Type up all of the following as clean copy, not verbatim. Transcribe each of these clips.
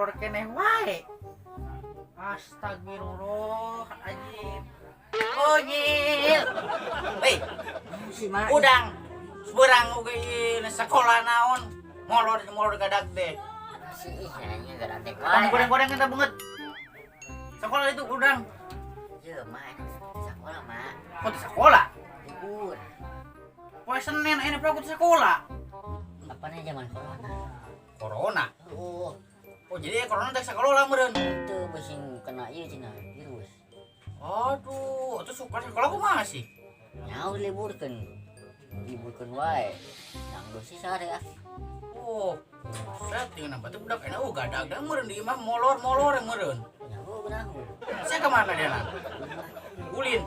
molor keneh wae. Astagfirullahaladzim. Oh nyil. Weh, udang seberang oge sekolah naon molor gadag deh. Si nya gadag teh. Tong goreng-goreng kita banget. Sekolah itu udang. Ieu mah sekolah mah. Kok di sekolah? Libur. Poe Senin ini pro di sekolah. Apanya zaman corona. Corona. Oh, Jadi corona teh sekolah lah meureun. itu bising kena ieu cenah virus. Aduh, itu sekolah kumaha sih? Nyaho liburkeun wae. Yang dosis sare ah. Oh, saya tinggal nambah tuh budak enak gadag dan meureun di imah molor meureun. Nyaho beunang. Saya kemana dia nak? Ulin.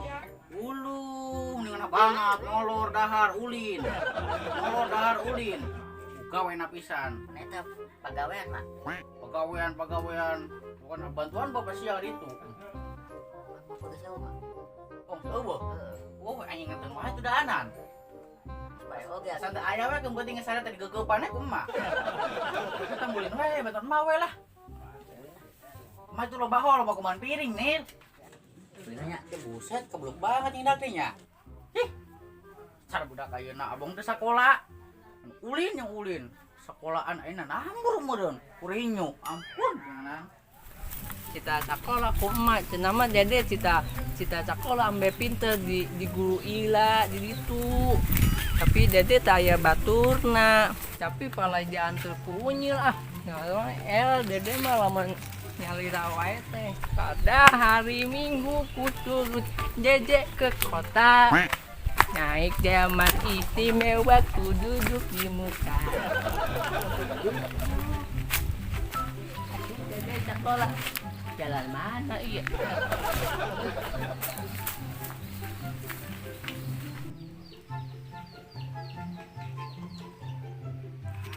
Ulu, mendingan banget molor dahar ulin. Gawe pisan. Eta pagawean mah. Pagawean. Bukan bantuan bapak siang itu. Apa geus eueuh mah? Oh, eueuh. Oh, anjing ngeten mah itu daanan. Supaya oge Santai aya we keung penting sare tadi gegeupannya kumaha. Kita mulin we bantuan mah we lah. Mah itu loba kumahan piring nih. sebenarnya Buset, kebluk banget indak teh nya. Ih. Cara budak ayeuna abang teh sakola. Ulin. Sekolahan ayeuna nambur meureun. Kurinyo, ampun jangan. Cita sekolah ku emak cenah mah dede cita sekolah ambe pinter di guru ila di ditu. Tapi dede teh aya baturna. Tapi pala diantar ku unyil ah. El dede mah lamun nyalira wae teh. Pada hari Minggu kudu jeje ke kota. Naik jaman istimewa ku duduk di muka. Dede sekolah jalan mana iya?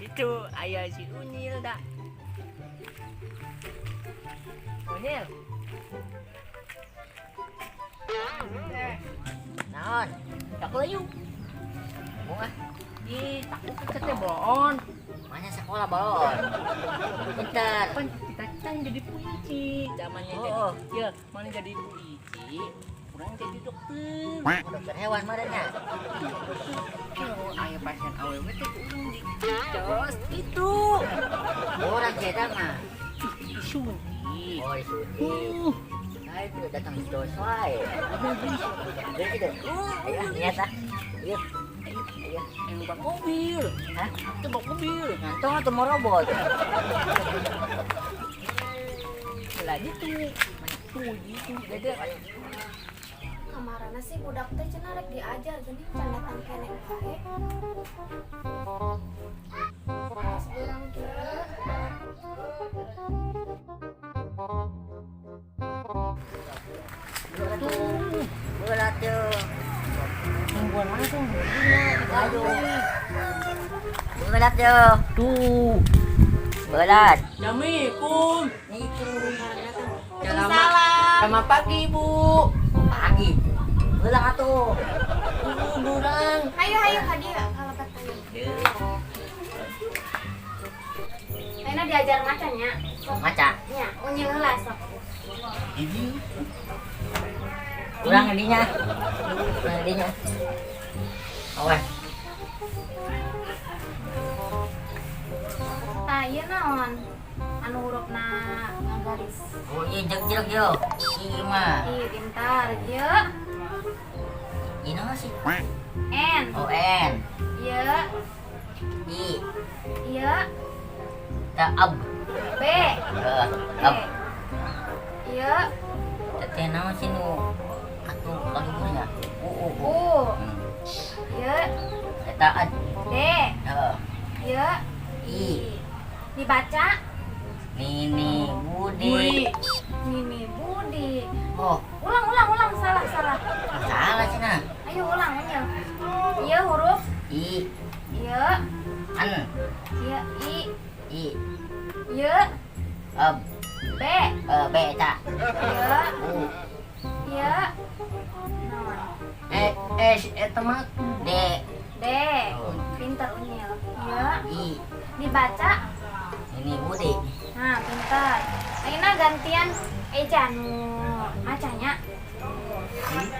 Itu ayah si Unil dah. Unil. naon? Sekolah yuk. Bunga Ih, takut keteh boon. mana sekolah balon. Bentar. Kan kita jadi polisi. Zamannya Oh. jadi ya, mana jadi polisi. Kurang jadi dokter. Dokter hewan marahnya. Kalau ayah pasien awewe teh kurang dicos itu. Orang cedak mah. Sunyi. Oh, disuntik. Nah, itu datang dos wae. Jadi gitu. Ayo, lihat ah. Yuk. Ayo. Yang bak mobil. Hah? Itu bak mobil. Ngantong atau mau robot? Lagi tuh. Puji tuh dede. Kamarana sih budak teh cenah rek diajar geuning can datang keneh bae. Seorang kieu. Berat tuh. Buat mana tuh? Aduh. Berat tuh. Tuh. Berat. Assalamualaikum. Itu. Selamat pagi, Bu. Pagi. Belang atuh. Burang. Hayu hadiah kalabat hayu. Ayeuna diajar macanya. Maca. Nya, unyil heula sok. Kurang edinya. Awas. Tah ieu naon? Anu hurufna ngagaris. Oh iya jeg yo. Iya mah. Ih, pintar. Ieu Ini masih. N. O N. Ieu I. ieu Ta ab. B. Ab. Ieu Teh naon sih nu atuh lagunya. U. Ieu Eta ad. D. Ieu I. dibaca Nini Budi. Mimi Budi. Oh, Ulang salah. salah cenah. Ayo ulang nya. Ieu huruf I. ieu An. ieu I I. ieu Ab. B B eta. ieu U. ieu naon S eta mah D. D pintar unyil ieu I. dibaca Nini Budi. Nah, pintar. Ayeuna gantian Eja nu macanya.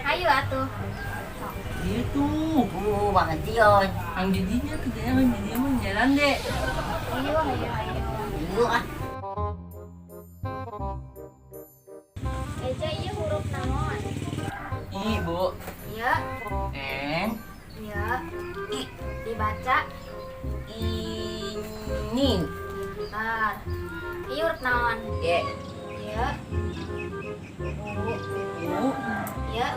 Ayo atuh. Gitu. Banget Tion. Ang didinya tuh dia mah dia mah jalan deh. Ayo, ayo, ayo. Dulu ah. Eja ieu huruf naon? I, Bu. Iya, N. iya. Dibaca. Ini. Bentar. Ieu huruf naon? Ye. Iya. U. Iya.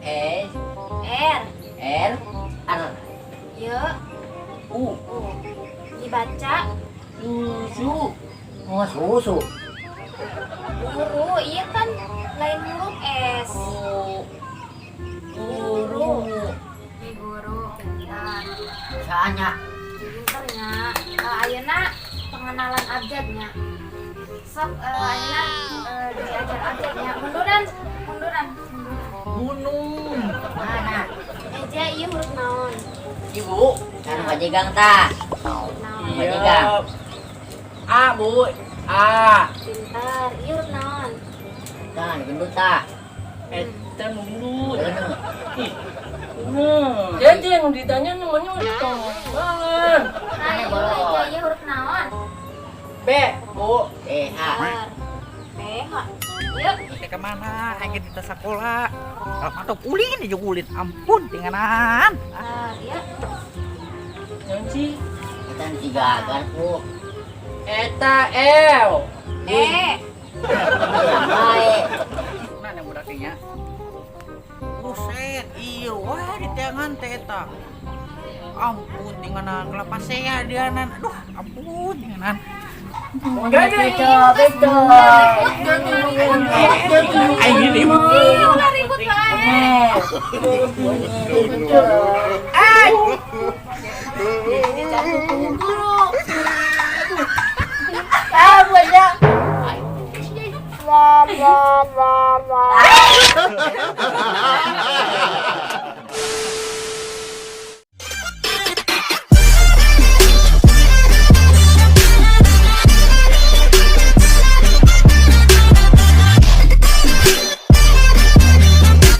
S. R. R. R. Iya. U. Dibaca. Susu. Oh, susu. Guru, iya kan lain huruf S. Guru. Di guru, bentar. Soalnya Pinternya. Ayeuna pengenalan abjadnya. Sok ayeuna diajar abjadnya. Munduran. Gunung. mana? Eja ieu huruf naon? Ibu. Kan bajegang ta. Naon? Iya. A, Bu. A. Pintar. Ieu huruf naon? Kan gendut ta. Eta nundut. Bener. Jadi yang ditanya namanya Tom banget. Ayo bolong. Eja ieu huruf naon? B, Bu. H. Bentar. PH. Yuk. Teh kemana? Aing kita sekolah. Kalau mantap ulin aja ulin. Ampun, tinganan. Bentar, ya. Yang si Kita digagan Bu. Eta L. Baik. Nah, yang budak nya. Buset, iya wah di tangan teta. Ampun, tinganan kelapa saya dianan. Aduh, ampun, tinganan. Betul. Aing ini mah. Udah ribut banget.